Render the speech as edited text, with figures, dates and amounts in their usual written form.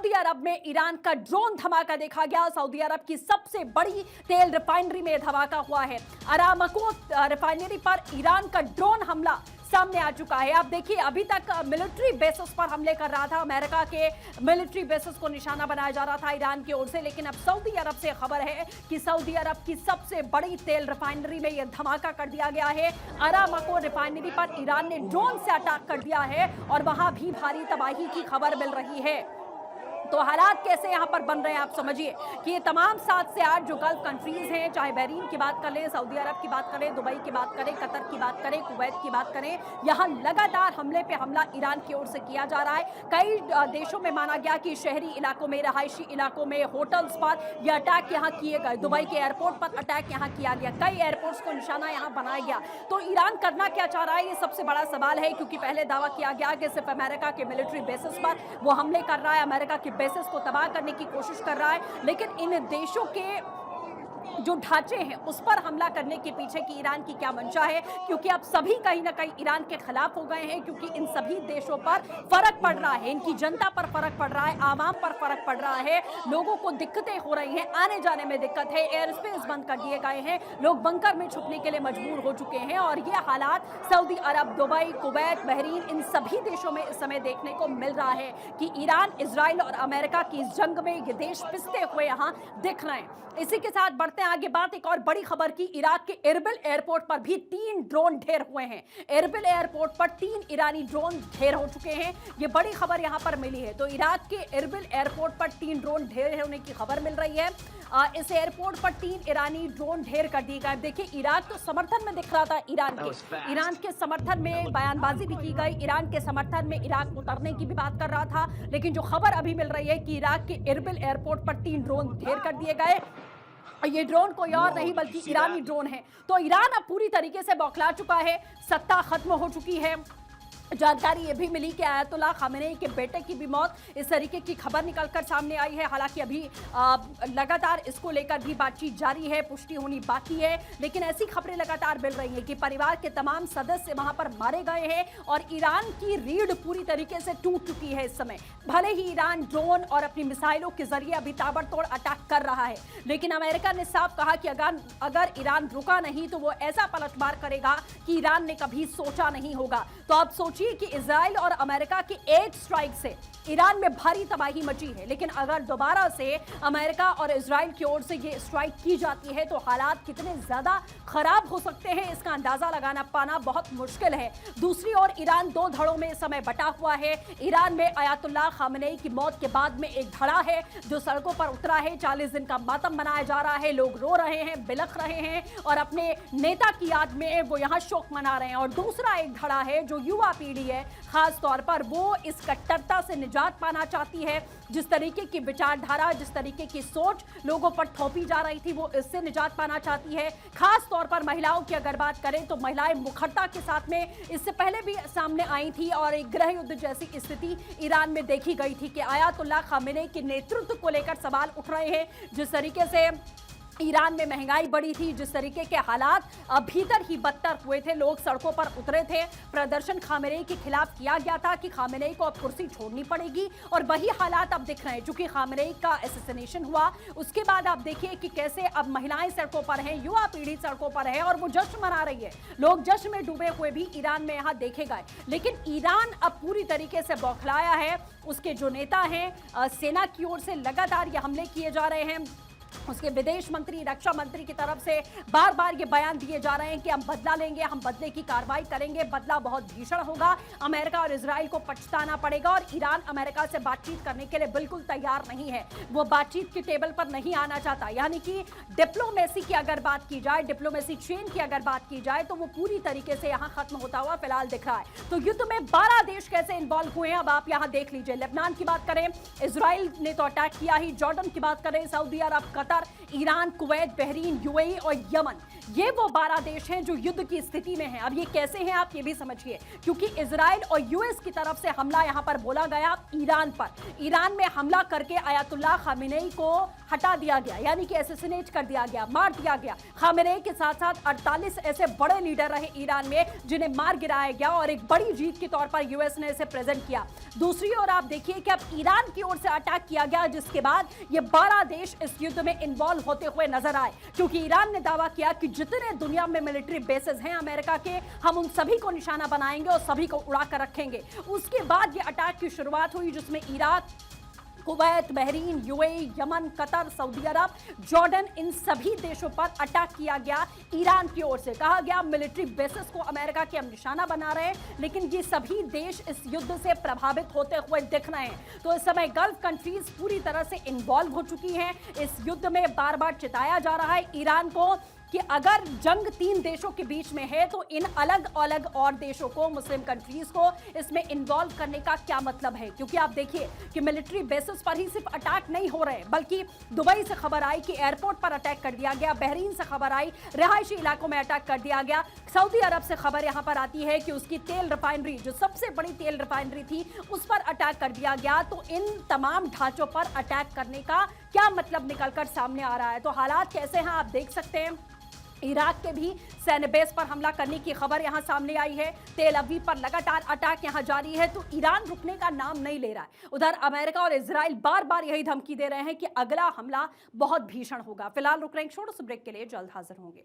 Saudi अरब में Iran का drone धमाका देखा गया। सऊदी अरब की सबसे बड़ी तेल रिफाइनरी में धमाका हुआ है। अरामको रिफाइनरी पर ईरान का ड्रोन हमला सामने आ चुका है। आप देखिए, अभी तक मिलिट्री बेसिस पर हमले कर रहा था, अमेरिका के मिलिट्री बेसिस को निशाना बनाया जा रहा था ईरान की ओर से, लेकिन अब सऊदी अरब से खबर है कि सऊदी अरब की सबसे बड़ी तेल रिफाइनरी में यह धमाका कर दिया गया है। अरामको रिफाइनरी पर ईरान ने ड्रोन से अटैक कर दिया है और वहां भी भारी तबाही की खबर मिल रही है। तो हालात कैसे यहां पर बन रहे हैं, आप समझिए कि ये तमाम 7 से 8 जो गल्फ कंट्रीज हैं, चाहे बहरीन की बात कर लें, सऊदी अरब की बात करें, दुबई की बात करें, कतर की बात करें, कुवैत की बात करें, यहां लगातार हमले पे हमला ईरान की ओर से किया जा रहा है। कई देशों में माना गया कि शहरी इलाकों में, रहायशी इलाकों में, होटल्स पर यह अटैक यहां किए गए। दुबई के एयरपोर्ट पर अटैक यहां किया गया, कई एयरपोर्ट्स को निशाना यहां बनाया गया। तो ईरान करना क्या चाह रहा है, ये सबसे बड़ा सवाल है, क्योंकि पहले दावा किया गया कि सिर्फ अमेरिका के मिलिट्री बेसिस पर वो हमले कर रहा है, अमेरिका के बेसिस को तबाह करने की कोशिश कर रहा है, लेकिन इन देशों के जो ढांचे हैं उस पर हमला करने के पीछे की ईरान की क्या मंशा है, क्योंकि अब सभी कहीं ना कहीं ईरान के खिलाफ हो गए हैं, क्योंकि इन सभी देशों पर फर्क पड़ रहा है, इनकी जनता पर फर्क पड़ रहा है, आवाम पर फर्क पड़ रहा है, लोगों को दिक्कतें हो रही हैं, आने जाने में दिक्कत है, एयर स्पेस बंद कर दिए गए हैं, लोग बंकर में छुपने के लिए मजबूर हो चुके हैं। और ये हालात सऊदी अरब, दुबई, कुवैत, बहरीन, इन सभी देशों में इस समय देखने को मिल रहा है कि ईरान, इजराइल और अमेरिका की इस जंग में ये देश पिसते हुए यहाँ दिख रहे हैं। इसी के साथ बढ़ते हैं आगे बात एक और बड़ी खबर की। इराक के एरबिल एयरपोर्ट पर भी 3 ड्रोन ढेर हुए हैं। एरबिल एयरपोर्ट पर 3 ईरानी ड्रोन ढेर हो चुके हैं, ये बड़ी खबर यहां पर मिली है। तो इराक के एरबिल एयरपोर्ट पर 3 ड्रोन ढेर होने की खबर मिल रही है। इस एयरपोर्ट पर 3 ईरानी ड्रोन ढेर कर दिए गए। देखिए, इराक तो समर्थन में दिख रहा था ईरान के समर्थन में बयानबाजी भी की गई, ईरान के समर्थन में इराक उतरने की भी बात कर रहा था, लेकिन जो खबर अभी मिल रही है कि इराक के एरबिल एयरपोर्ट पर 3 ड्रोन ढेर कर दिए गए। ये ड्रोन कोई और नहीं बल्कि ईरानी ड्रोन है। तो ईरान अब पूरी तरीके से बौखला चुका है, सत्ता खत्म हो चुकी है। जानकारी ये भी मिली कि आयतुल्लाह खामेनेई के बेटे की भी मौत, इस तरीके की खबर निकलकर सामने आई है। हालांकि अभी लगातार इसको लेकर भी बातचीत जारी है, पुष्टि होनी बाकी है, लेकिन ऐसी खबरें लगातार मिल रही हैं कि परिवार के तमाम सदस्य वहां पर मारे गए हैं और ईरान की रीढ़ पूरी तरीके से टूट चुकी है इस समय। भले ही ईरान ड्रोन और अपनी मिसाइलों के जरिए अभी ताबड़तोड़ अटैक कर रहा है, लेकिन अमेरिका ने साफ कहा कि अगर ईरान रुका नहीं तो वो ऐसा पलटवार करेगा कि ईरान ने कभी सोचा नहीं होगा। तो आप सोचिए कि इजराइल और अमेरिका की एक स्ट्राइक से ईरान में भारी तबाही मची है, लेकिन अगर दोबारा से अमेरिका और इजराइल की ओर से ये स्ट्राइक की जाती है तो हालात कितने ज्यादा खराब हो सकते हैं, इसका अंदाजा लगाना पाना बहुत मुश्किल है। दूसरी ओर ईरान 2 धड़ों में इस समय बटा हुआ है। ईरान में आयतुल्लाह खामेनेई की मौत के बाद में एक धड़ा है जो सड़कों पर उतरा है, 40 दिन का मातम मनाया जा रहा है, लोग रो रहे हैं, बिलख रहे हैं और अपने नेता की याद में वो यहाँ शोक मना रहे हैं। और दूसरा एक धड़ा है जो युवा पीढ़ी है, खास तौर पर वो इस कट्टरता से निजात पाना चाहती है। जिस तरीके की विचारधारा, जिस तरीके की सोच लोगों पर थोपी जा रही थी, वो इससे निजात पाना चाहती है। खास तौर पर महिलाओं की अगर बात करें तो महिलाएं मुखरता के साथ में इससे पहले भी सामने आई थी और एक गृह युद्ध जैसी स्थिति ईरान में देखी गई थी कि आयतुल्लाह खामेनेई के नेतृत्व को लेकर सवाल उठ रहे हैं। जिस तरीके से ईरान में महंगाई बढ़ी थी, जिस तरीके के हालात भीतर ही बदतर हुए थे, लोग सड़कों पर उतरे थे, प्रदर्शन खामेनेई के खिलाफ किया गया था कि खामेनेई को अब कुर्सी छोड़नी पड़ेगी और वही हालात अब दिख रहे हैं। चूंकि खामेनेई का असैसिनेशन हुआ उसके बाद आप देखिए कि कैसे अब महिलाएं सड़कों पर हैं, युवा पीढ़ी सड़कों पर है और वो जश्न मना रही है। लोग जश्न में डूबे हुए भी ईरान में यहाँ देखे गए, लेकिन ईरान अब पूरी तरीके से बौखलाया है। उसके जो नेता हैं, सेना की ओर से लगातार ये हमले किए जा रहे हैं। उसके विदेश मंत्री, रक्षा मंत्री की तरफ से बार बार ये बयान दिए जा रहे हैं कि हम बदला लेंगे, हम बदले की कार्रवाई करेंगे, बदला बहुत भीषण होगा, अमेरिका और इजराइल को पछताना पड़ेगा। और ईरान अमेरिका से बातचीत करने के लिए बिल्कुल तैयार नहीं है, वो बातचीत की टेबल पर नहीं आना चाहता। यानी कि डिप्लोमेसी की अगर बात की जाए, डिप्लोमेसी चेन की अगर बात की जाए तो वो पूरी तरीके से यहाँ खत्म होता हुआ फिलहाल दिख रहा है। तो युद्ध में 12 देश कैसे इन्वॉल्व हुए हैं अब आप यहाँ देख लीजिए। लेबनान की बात करें, इजराइल ने तो अटैक किया ही, जॉर्डन की बात करें, Saudi Arab, Qatar, Iran, Kuwait, Bahrain, UAE और यमन, ये वो 12 देश हैं जो युद्ध की स्थिति में हैं। अब ये कैसे हैं आप ये भी समझिए, क्योंकि इजराइल और यूएस की तरफ से हमला यहां पर बोला गया ईरान पर। ईरान में हमला करके आयतुल्लाह खामेनेई को हटा दिया गया, यानी कि असैसिनेट कर दिया गया, मार दिया गया। खामेनेई के साथ साथ 48 ऐसे बड़े लीडर रहे ईरान में जिन्हें मार गिराया गया और एक बड़ी जीत के तौर पर यूएस ने इसे प्रेजेंट किया। दूसरी ओर आप देखिए कि अब ईरान की ओर से अटैक किया गया, जिसके बाद ये 12 देश इस युद्ध में इन्वॉल्व होते हुए नजर आए, क्योंकि ईरान ने दावा किया कि जितने दुनिया में मिलिट्री बेसेस हैं अमेरिका के, हम उन सभी को निशाना बनाएंगे और सभी को उड़ा कर रखेंगे। उसके बाद ये अटैक की शुरुआत हुई, जिसमें Iraq, Kuwait, Bahrain, UAE, Yemen, Qatar, Saudi Arab, Jordan, इन सभी देशों पर अटैक किया गया ईरान की ओर से। कहा गया मिलिट्री बेसिस को अमेरिका के हम निशाना बना रहे हैं, लेकिन ये सभी देश इस युद्ध से प्रभावित होते हुए दिख रहे हैं। तो इस समय गल्फ कंट्रीज पूरी तरह से इन्वॉल्व हो चुकी हैं इस युद्ध में। बार बार चिताया जा रहा है ईरान को कि अगर जंग 3 देशों के बीच में है तो इन अलग अलग और देशों को, मुस्लिम कंट्रीज को इसमें इन्वॉल्व करने का क्या मतलब है। क्योंकि आप देखिए कि मिलिट्री बेसिस पर ही सिर्फ अटैक नहीं हो रहे, बल्कि दुबई से खबर आई कि एयरपोर्ट पर अटैक कर दिया गया, बहरीन से खबर आई रिहायशी इलाकों में अटैक कर दिया गया, सऊदी अरब से खबर यहां पर आती है कि उसकी तेल रिफाइनरी, जो सबसे बड़ी तेल रिफाइनरी थी, उस पर अटैक कर दिया गया। तो इन तमाम ढांचों पर अटैक करने का क्या मतलब निकलकर सामने आ रहा है। तो हालात कैसे हैं आप देख सकते हैं। इराक के भी सैन्य बेस पर हमला करने की खबर यहां सामने आई है। तेल अवीव पर लगातार अटैक यहां जारी है। तो ईरान रुकने का नाम नहीं ले रहा है। उधर अमेरिका और इजराइल बार बार यही धमकी दे रहे हैं कि अगला हमला बहुत भीषण होगा। फिलहाल रुक रहे हैं, छोटे से ब्रेक के लिए, जल्द हाजिर होंगे।